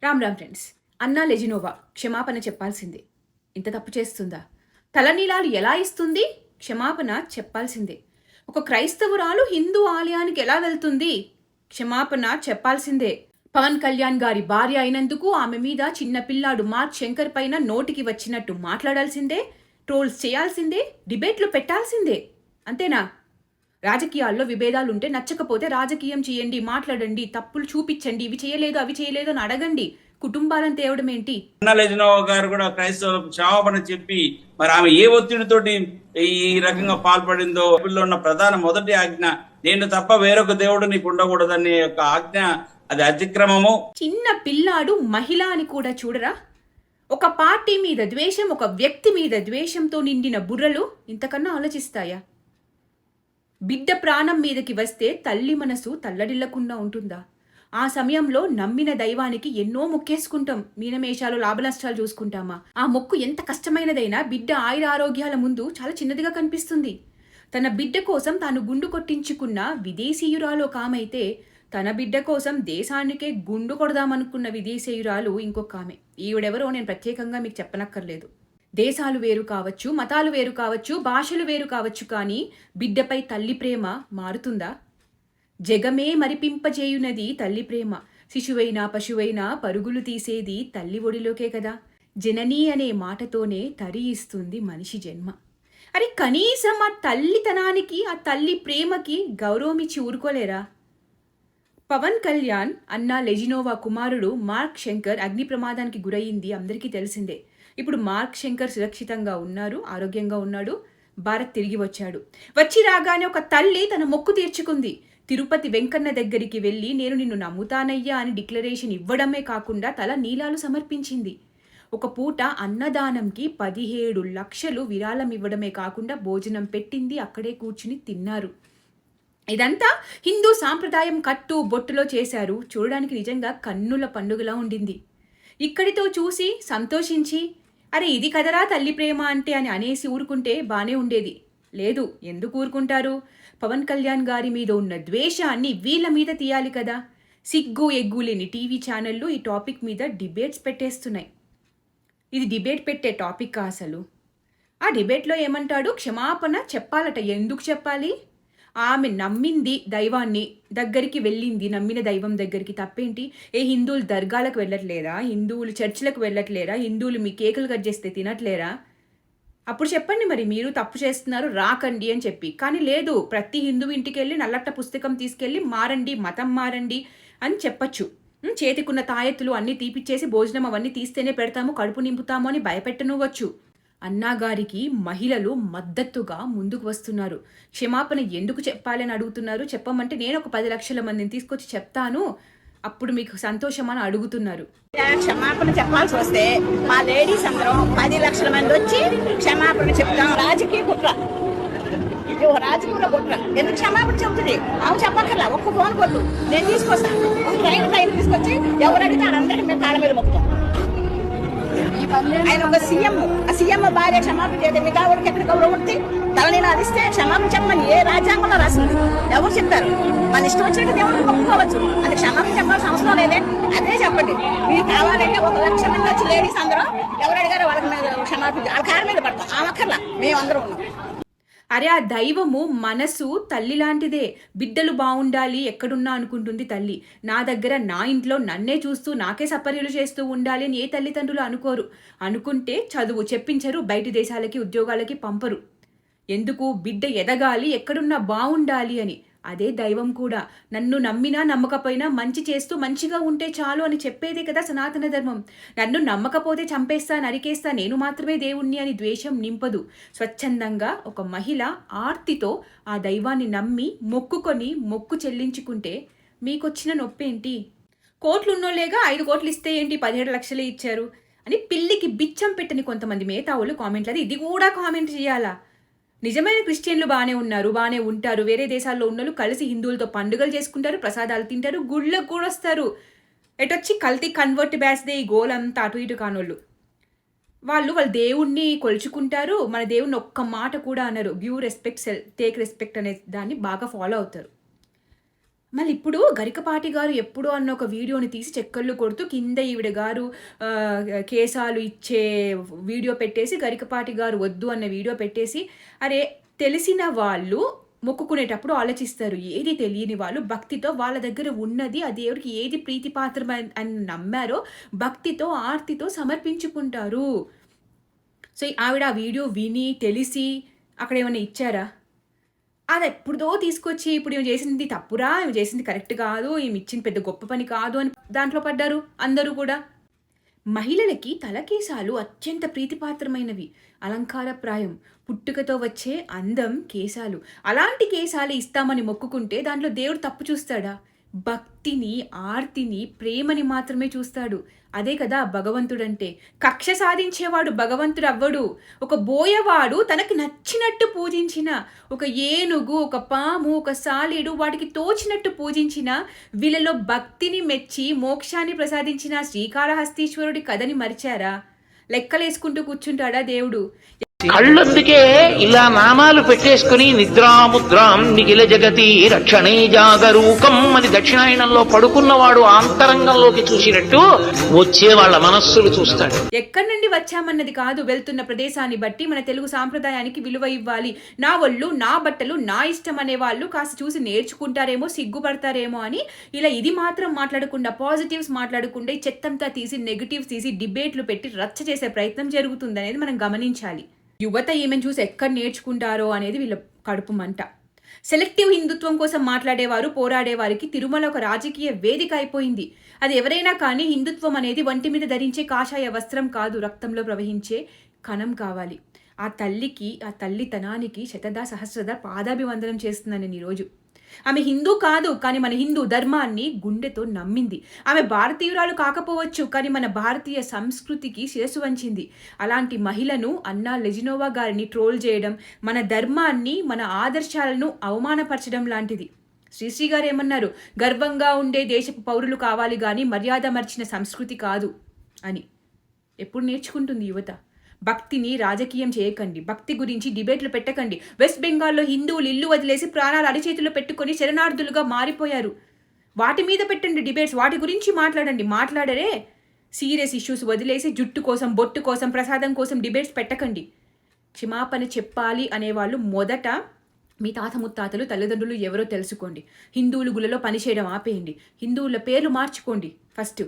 Ram friends. అన్నా Lezhneva క్షమాపణ చెప్పాల్సిందే. ఇంత తప్పు చేస్తుందా? తలనీలాలు ఎలా ఇస్తుంది? క్షమాపణ చెప్పాల్సిందే. ఒక క్రైస్తవురాలు హిందూ ఆలయానికి ఎలా వెళ్తుంది? క్షమాపణ చెప్పాల్సిందే. పవన్ కళ్యాణ్ గారి భార్య అయినందుకు ఆమె మీద చిన్న పిల్లాడు మార్క్ శంకర్ పైన నోటికి వచ్చినట్టు మాట్లాడాల్సిందే, ట్రోల్స్ చేయాల్సిందే, డిబేట్లు పెట్టాల్సిందే. అంతేనా? రాజకీయాల్లో విభేదాలు ఉంటే నచ్చకపోతే రాజకీయం చేయండి, మాట్లాడండి, తప్పులు చూపించండి, ఇవి చేయలేదు అవి చేయలేదు అని అడగండి. కుటుంబాలను తేవడం ఏంటి? లెజినోవా గారు కూడా క్రైస్తవులకు క్షమాపణ చెప్పి మరి ఆమె ఏ ఒత్తిడితోటి ఈ రకంగా పాల్పడిందో ఉన్న ప్రధాన మొదటి ఆజ్ఞ, నేను తప్ప వేరొక దేవుడు నీకు ఉండకూడదనే యొక్క ఆజ్ఞ, అది అతిక్రమము. చిన్న పిల్లాడు మహిళ అని కూడా చూడరా? ఒక పార్టీ మీద ద్వేషం, ఒక వ్యక్తి మీద ద్వేషంతో నిండిన బుర్రలు ఇంతకన్నా ఆలోచిస్తాయా? బిడ్డ ప్రాణం మీదకి వస్తే తల్లి మనసు తల్లడిల్లకుండా ఉంటుందా? ఆ సమయంలో నమ్మిన దైవానికి ఎన్నో మొక్కేసుకుంటాం. మీనమేషాలు లాభనష్టాలు చూసుకుంటామా? ఆ మొక్కు ఎంత కష్టమైనదైనా బిడ్డ ఆయుర ఆరోగ్యాల ముందు చాలా చిన్నదిగా కనిపిస్తుంది. తన బిడ్డ కోసం తాను గుండు కొట్టించుకున్న విదేశీయురాలు ఒక ఆమె అయితే, తన బిడ్డ కోసం దేశానికే గుండు కొడదామనుకున్న విదేశీయురాలు ఇంకొక ఆమె. ఈవిడెవరో నేను ప్రత్యేకంగా మీకు చెప్పనక్కర్లేదు. దేశాలు వేరు కావచ్చు, మతాలు వేరు కావచ్చు, భాషలు వేరు కావచ్చు, కానీ బిడ్డపై తల్లి ప్రేమ మారుతుందా? జగమే మరిపింపజేయునది తల్లి ప్రేమ. శిశువైనా పశువైనా పరుగులు తీసేది తల్లి ఒడిలోకే కదా. జననీ అనే మాటతోనే తరి ఇస్తుంది మనిషి జన్మ. అరే కనీసం ఆ తల్లితనానికి, ఆ తల్లి ప్రేమకి గౌరవం ఇచ్చి ఊరుకోలేరా? పవన్ కళ్యాణ్ అన్నా లెజినోవా కుమారుడు మార్క్ శంకర్ అగ్ని ప్రమాదానికి గురయింది అందరికీ తెలిసిందే. ఇప్పుడు మార్క్ శంకర్ సురక్షితంగా ఉన్నారు, ఆరోగ్యంగా ఉన్నాడు. భారత్ తిరిగి వచ్చాడు. వచ్చి రాగానే ఒక తల్లి తన మొక్కు తీర్చుకుంది. తిరుపతి వెంకన్న దగ్గరికి వెళ్ళి నేను నిన్ను నమ్ముతానయ్యా అని డిక్లరేషన్ ఇవ్వడమే కాకుండా తల నీలాలు సమర్పించింది. ఒక పూట అన్నదానంకి 17 లక్షలు విరాళం ఇవ్వడమే కాకుండా భోజనం పెట్టింది, అక్కడే కూర్చుని తిన్నారు. ఇదంతా హిందూ సాంప్రదాయం కట్టు బొట్టులో చేశారు. చూడడానికి నిజంగా కన్నుల పండుగలా ఉండింది. ఇక్కడితో చూసి సంతోషించి అరే ఇది కదరా తల్లి ప్రేమ అంటే అని అనేసి ఊరుకుంటే బానే ఉండేది. లేదు, ఎందుకు ఊరుకుంటారు? పవన్ కళ్యాణ్ గారి మీద ఉన్న ద్వేషాన్ని వీళ్ళ మీద తీయాలి కదా. సిగ్గు ఎగ్గు లేని టీవీ ఛానళ్ళు ఈ టాపిక్ మీద డిబేట్స్ పెట్టేస్తున్నాయి. ఇది డిబేట్ పెట్టే టాపిక్ అసలు. ఆ డిబేట్లో ఏమంటాడు? క్షమాపణ చెప్పాలట. ఎందుకు చెప్పాలి? ఆమె నమ్మింది దైవాన్ని, దగ్గరికి వెళ్ళింది, నమ్మిన దైవం దగ్గరికి. తప్పేంటి? హిందువులు దర్గాలకు వెళ్ళట్లేరా? హిందువులు చర్చిలకు వెళ్ళట్లేరా? హిందువులు మీ కేకులు కట్ చేస్తే తినట్లేరా? అప్పుడు చెప్పండి మరి మీరు తప్పు చేస్తున్నారు రాకండి అని చెప్పి. కానీ లేదు, ప్రతి హిందువు ఇంటికి వెళ్ళి నల్లట్ట పుస్తకం తీసుకెళ్ళి మారండి, మతం మారండి అని చెప్పచ్చు. చేతికున్న తాయెత్తులు అన్నీ తీపిచ్చేసి భోజనం అవన్నీ తీస్తేనే పెడతాము, కడుపు నింపుతాము అని భయపెట్టనువచ్చు. అన్నాగారికి మహిళలు మద్దతుగా ముందుకు వస్తున్నారు. క్షమాపణ ఎందుకు చెప్పాలని అడుగుతున్నారు. చెప్పమంటే నేను ఒక 10 లక్షల మందిని తీసుకొచ్చి చెప్తాను, అప్పుడు మీకు సంతోషమని అడుగుతున్నారు. క్షమాపణ చెప్పాల్సి వస్తే మా లేడీస్ అందరం 10 లక్షల మంది వచ్చి క్షమాపణ చెప్తాం. రాజకీయ కుట్ర, రాజకీయ కుట్ర. ఎందుకు క్షమాపణ చెబుతుంది? ఆమె చెప్పక్కర్లా, ఒక్క ఫోన్ కొట్టు, నేను తీసుకొస్తాను. ట్రైన్ తీసుకొచ్చి ఎవరు అడిగితే అందరికీ మేము కాళ్ళ మీద మొక్కుతాం. ఆయన ఒక సీఎం, ఆ సీఎం భార్య క్షమాపణ చేస్తే మీ గౌరవం ఎక్కడ గౌరవం ఉంటుంది? తలని నాదిస్తే క్షమాపణ చెప్పమని ఏ రాజ్యాంగంలో రాసింది? ఎవరు చెప్తారు? మన ఇష్టం వచ్చినట్టు దేవుడికి ఒప్పుకోవచ్చు, అది క్షమాపణ చెప్పాల్సిన అవసరం లేదే. అదే చెప్పండి. మీకు కావాలంటే 1 లక్ష మంది వచ్చి లేడీస్ అందరూ ఎవరు అడిగారో వాళ్ళకి మీద క్షమాపణ, వాళ్ళ కాళ్ళ మీద పడతాం. ఆమెక్కర్లా, మేమందరం ఉన్నాం. అరే ఆ దైవము మనసు తల్లి లాంటిదే. బిడ్డలు బాగుండాలి ఎక్కడున్నా అనుకుంటుంది తల్లి. నా దగ్గర, నా ఇంట్లో నన్నే చూస్తూ నాకే సపర్యలు చేస్తూ ఉండాలి అని ఏ తల్లిదండ్రులు అనుకోరు. అనుకుంటే చదువు చెప్పించరు, బయటి దేశాలకి ఉద్యోగాలకి పంపరు. ఎందుకు? బిడ్డ ఎదగాలి, ఎక్కడున్నా బాగుండాలి అని. అదే దైవం కూడా. నన్ను నమ్మినా నమ్మకపోయినా మంచి చేస్తూ మంచిగా ఉంటే చాలు అని చెప్పేదే కదా సనాతన ధర్మం. నన్ను నమ్మకపోతే చంపేస్తా, నరికేస్తా, నేను మాత్రమే దేవుణ్ణి అని ద్వేషం నింపదు. స్వచ్ఛందంగా ఒక మహిళ ఆర్తితో ఆ దైవాన్ని నమ్మి మొక్కుకొని మొక్కు చెల్లించుకుంటే మీకొచ్చిన నొప్పేంటి? కోట్లు ఉన్నోళ్ళేగా 5 కోట్లు ఇస్తే ఏంటి 17 లక్షలే ఇచ్చారు అని పిల్లికి బిచ్చం పెట్టని కొంతమంది మేతావులు కామెంట్లు. ఇది కూడా కామెంట్ చేయాలా? నిజమైన క్రిస్టియన్లు బాగానే ఉన్నారు, బాగానే ఉంటారు. వేరే దేశాల్లో ఉన్నోళ్ళు కలిసి హిందువులతో పండుగలు చేసుకుంటారు, ప్రసాదాలు తింటారు, గుళ్ళకు కూడా వస్తారు. ఎటొచ్చి కల్తీ కన్వర్ట్ బ్యాచ్దే ఈ గోలంతా అటు ఇటు కానోళ్ళు. వాళ్ళు దేవుణ్ణి కొలుచుకుంటారు, మన దేవుణ్ణి ఒక్క మాట కూడా అన్నారు. గివ్ రెస్పెక్ట్, టేక్ రెస్పెక్ట్ అనే దాన్ని బాగా ఫాలో అవుతారు. మళ్ళీ ఇప్పుడు గరికపాటి గారు ఎప్పుడో అన్న ఒక వీడియోని తీసి చెక్కర్లు కొడుతూ కింద ఈవిడ గారు కేసాలు ఇచ్చే వీడియో పెట్టేసి గరికపాటి గారు వద్దు అన్న వీడియో పెట్టేసి, అరే తెలిసిన వాళ్ళు మొక్కుకునేటప్పుడు ఆలోచిస్తారు. ఏది తెలియని వాళ్ళు భక్తితో వాళ్ళ దగ్గర ఉన్నది ఆ దేవుడికి ఏది ప్రీతిపాత్రం అని నమ్మారో భక్తితో ఆర్తితో సమర్పించుకుంటారు. సో ఆవిడ ఆ వీడియో విని తెలిసి అక్కడ ఏమైనా ఇచ్చారా? అది ఎప్పుడుదో తీసుకొచ్చి ఇప్పుడు ఈమె చేసింది తప్పురా, ఈమె చేసింది కరెక్ట్ కాదు, ఈమె ఇచ్చింది పెద్ద గొప్ప పని కాదు అని దాంట్లో పడ్డారు అందరూ కూడా. మహిళలకి తలకేశాలు అత్యంత ప్రీతిపాత్రమైనవి, అలంకారప్రాయం, పుట్టుకతో వచ్చే అందం కేశాలు. అలాంటి కేశాలు ఇస్తామని మొక్కుకుంటే దాంట్లో దేవుడు తప్పు చూస్తాడా? భక్తిని, ఆర్తిని, ప్రేమని మాత్రమే చూస్తాడు. అదే కదా భగవంతుడంటే. కక్ష సాధించేవాడు భగవంతుడు అవ్వడు. ఒక బోయవాడు తనకి నచ్చినట్టు పూజించిన, ఒక ఏనుగు, ఒక పాము, ఒక సాలీడు వాటికి తోచినట్టు పూజించిన, వీళ్ళలో భక్తిని మెచ్చి మోక్షాన్ని ప్రసాదించిన శ్రీకాళహస్తీశ్వరుడి కథని మరిచారా? లెక్కలేసుకుంటూ కూర్చుంటాడా దేవుడు? కళ్ళొందుకే ఇలా నామాలు పెట్టేసుకుని నిద్రాముద్రాం నిఖిల జగతి రక్షణే జాగరూకం అని దక్షిణాయనంలో పడుకున్నవాడు ఆంతరంగంలోకి చూసినట్టు వచ్చే వాళ్ళ మనస్సులు చూస్తాడు. ఎక్కడి నుండి వచ్చామన్నది కాదు, వెళ్తున్న ప్రదేశాన్ని బట్టి మన తెలుగు సాంప్రదాయానికి విలువ ఇవ్వాలి. నా ఒళ్ళు, నా బట్టలు, నా ఇష్టం అనే వాళ్ళు కాస్త చూసి నేర్చుకుంటారేమో, సిగ్గుపడతారేమో అని ఇలా ఇది మాత్రం మాట్లాడకుండా, పాజిటివ్స్ మాట్లాడకుండా ఈ చెత్తంతా తీసి నెగిటివ్స్ తీసి డిబేట్లు పెట్టి రచ్చ చేసే ప్రయత్నం జరుగుతుంది అనేది మనం గమనించాలి. యువత ఈమెను చూసి ఎక్కడ నేర్చుకుంటారో అనేది వీళ్ళ కడుపు మంట. సెలెక్టివ్ హిందుత్వం కోసం మాట్లాడేవారు, పోరాడేవారికి తిరుమల ఒక రాజకీయ వేదిక అయిపోయింది. అది ఎవరైనా కానీ హిందుత్వం అనేది ఒంటి మీద ధరించే కాషాయ వస్త్రం కాదు, రక్తంలో ప్రవహించే కణం కావాలి. ఆ తల్లికి, ఆ తల్లితనానికి శతదా సహస్రదా పాదాభివందనం చేస్తున్నాను నేను ఈరోజు. ఆమె హిందూ కాదు, కానీ మన హిందూ ధర్మాన్ని గుండెతో నమ్మింది. ఆమె భారతీయురాలు కాకపోవచ్చు, కానీ మన భారతీయ సంస్కృతికి శిరస్సు వంచింది. అలాంటి మహిళను అన్నా లెజినోవా గారిని ట్రోల్ చేయడం మన ధర్మాన్ని, మన ఆదర్శాలను అవమానపరచడం లాంటిది. శ్రీశ్రీ గారు ఏమన్నారు? గర్వంగా ఉండే దేశపు పౌరులు కావాలి కానీ మర్యాద మర్చిన సంస్కృతి కాదు అని. ఎప్పుడు నేర్చుకుంటుంది యువత? భక్తిని రాజకీయం చేయకండి, భక్తి గురించి డిబేట్లు పెట్టకండి. వెస్ట్ బెంగాల్లో హిందువులు ఇల్లు వదిలేసి ప్రాణాలు అరిచేతిలో పెట్టుకొని శరణార్థులుగా మారిపోయారు. వాటి మీద పెట్టండి డిబేట్స్, వాటి గురించి మాట్లాడండి. మాట్లాడరే సీరియస్ ఇష్యూస్ వదిలేసి జుట్టు కోసం, బొట్టు కోసం, ప్రసాదం కోసం డిబేట్స్ పెట్టకండి. క్షమాపణ చెప్పాలి అనేవాళ్ళు మొదట మీ తాత ముత్తాతలు, తల్లిదండ్రులు ఎవరో తెలుసుకోండి. హిందువులు గుళ్ళలో పనిచేయడం ఆపేయండి. హిందువుల పేర్లు మార్చుకోండి ఫస్ట్.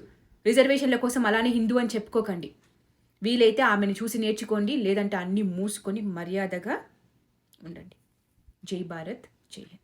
రిజర్వేషన్ల కోసం అలానే హిందూ అని చెప్పుకోకండి. వీలైతే ఆమెను చూసి నేర్చుకోండి, లేదంటే అన్నీ మూసుకొని మర్యాదగా ఉండండి. జై భారత్, జై హింద్.